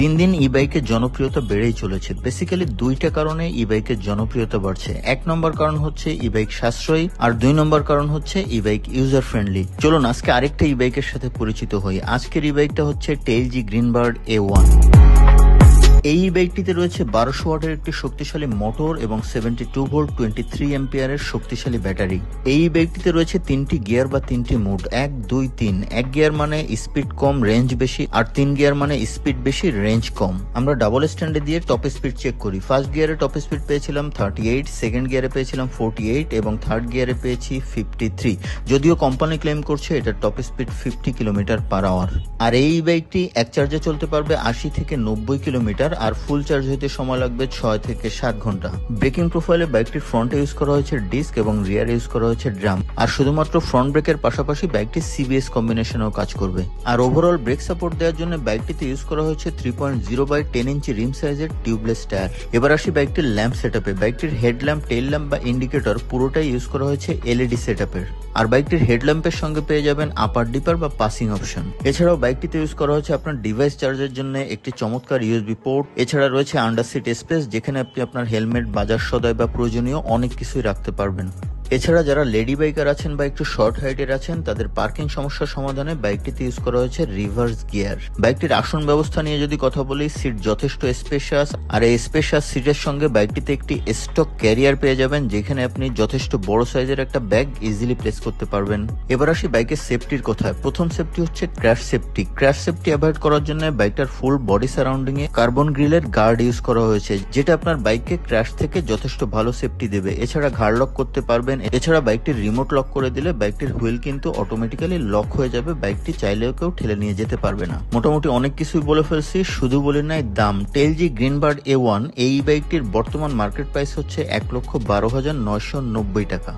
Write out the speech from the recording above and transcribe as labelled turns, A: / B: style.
A: দিন দিন ই বাইকের জনপ্রিয়তা বেড়েই চলেছে। বেসিক্যালি দুইটা কারণে ই বাইকের জনপ্রিয়তা বাড়ছে। এক নম্বর কারণ হচ্ছে ই বাইক সাশ্রয়ী, আর 2 নম্বর কারণ হচ্ছে ই বাইক ইউজার ফ্রেন্ডলি। চলুন আজকে আরেকটা ই বাইকের সাথে পরিচিত হই। আজকের ই বাইকটা হচ্ছে টেইলজি গ্রিনবার্ড A1। এই বাইকটিতে রয়েছে 1200 ওয়াটের একটি শক্তিশালী মোটর এবং 72 ভোল্ট 23 অ্যাম্পিয়ারের শক্তিশালী ব্যাটারি। এই বাইকটিতে রয়েছে 3টি গিয়ার বা 3টি মোড, 1, 2, 3। 1 গিয়ার মানে স্পিড কম রেঞ্জ বেশি, আর 3 গিয়ার মানে স্পিড বেশি রেঞ্জ কম। আমরা ডাবল স্ট্যান্ডে দিয়ে টপ স্পিড চেক করি। ফার্স্ট গিয়ারে টপ স্পিড পেয়েছিলাম 38, সেকেন্ড গিয়ারে পেয়েছিলাম 48 এবং থার্ড গিয়ারে পেয়েছি 53। যদিও কোম্পানি ক্লেম করছে এটা top speed 50 kilometre per hour. আর এই বাইকটি এক চার্জে চলতে পারবে 80 থেকে 90 কিলোমিটার, আর ফুল চার্জ হতে সময় লাগবে 6 থেকে 7 ঘন্টা। ব্রেকিং প্রোফাইলে বাইকটির ফ্রন্টে ইউজ করা হয়েছে ডিস্ক এবং রিয়ারে ইউজ করা হয়েছে ড্রাম। আর শুধুমাত্র ফ্রন্ট ব্রেকের পাশাপাশি বাইকটি সিবিএস কম্বিনেশনেও কাজ করবে। আর ওভারঅল ব্রেক সাপোর্ট দেওয়ার জন্য বাইকটিতে ইউজ করা হয়েছে 3.0/10 ইঞ্চি রিম সাইজের টিউবলেস টায়ার। এবার আসি বাইকটির ল্যাম্প সেটআপে। বাইকটির হেডল্যাম্প, টেইল ল্যাম্প বা ইন্ডিকেটর পুরোটাই ইউজ করা হয়েছে এলইডি সেটআপের। আর বাইকটির হেডল্যাম্পের সঙ্গে পেয়ে যাবেন আপার ডিপার বা পাসিং অপশন। এছাড়াও বাইকটিতে ইউজ করা হয়েছে আপনার ডিভাইস চার্জের জন্য একটি চমৎকার ইউএসবি পোর্ট। এছাড়া রয়েছে আন্ডার সিট স্পেস, যেখানে আপনি আপনার হেলমেট, বাজার সদাই বা প্রয়োজনীয় অনেক কিছুই রাখতে পারবেন। এছাড়া যারা লেডি বাইকার আছেন বা একটু শর্ট হাইটের আছেন, তাদের পার্কিং সমস্যার সমাধানে বাইকটিতে ইউজ করা হয়েছে রিভার্স গিয়ার। বাইকটির আসন ব্যবস্থা নিয়ে যদি কথা বলি, সিট যথেষ্ট স্পেশাস। আর এই স্পেশাস সিটের সঙ্গে বাইকটিতে একটি স্টক ক্যারিয়ার পেয়ে যাবেন, যেখানে আপনি যথেষ্ট বড় সাইজের একটা ব্যাগ ইজিলি প্লেস করতে পারবেন। এবার আসি বাইকের সেফটির কথায়। প্রথম সেফটি হচ্ছে crash safety. Crash safety avoid করার জন্য বাইকটার ফুল বডি সারাউন্ডিং এ কার্বন গ্রিলের গার্ড ইউজ করা হয়েছে, যেটা আপনার বাইককে ক্র্যাশ থেকে যথেষ্ট ভালো সেফটি দেবে। এছাড়া ঘাড় লক করতে পারবেন। এছাড়া বাইকটির রিমোট লক করে দিলে বাইকটির হুইল কিন্তু অটোমেটিক্যালি লক হয়ে যাবে, বাইকটি চাইলেও কেউ ঠেলে নিয়ে যেতে পারবে না। মোটামুটি অনেক কিছুই বলে ফেলছি, শুধু বলি নাই দাম। টেইলজি গ্রিনবার্ড A1 এই বাইকটির বর্তমান মার্কেট প্রাইস হচ্ছে 1,12,990 টাকা।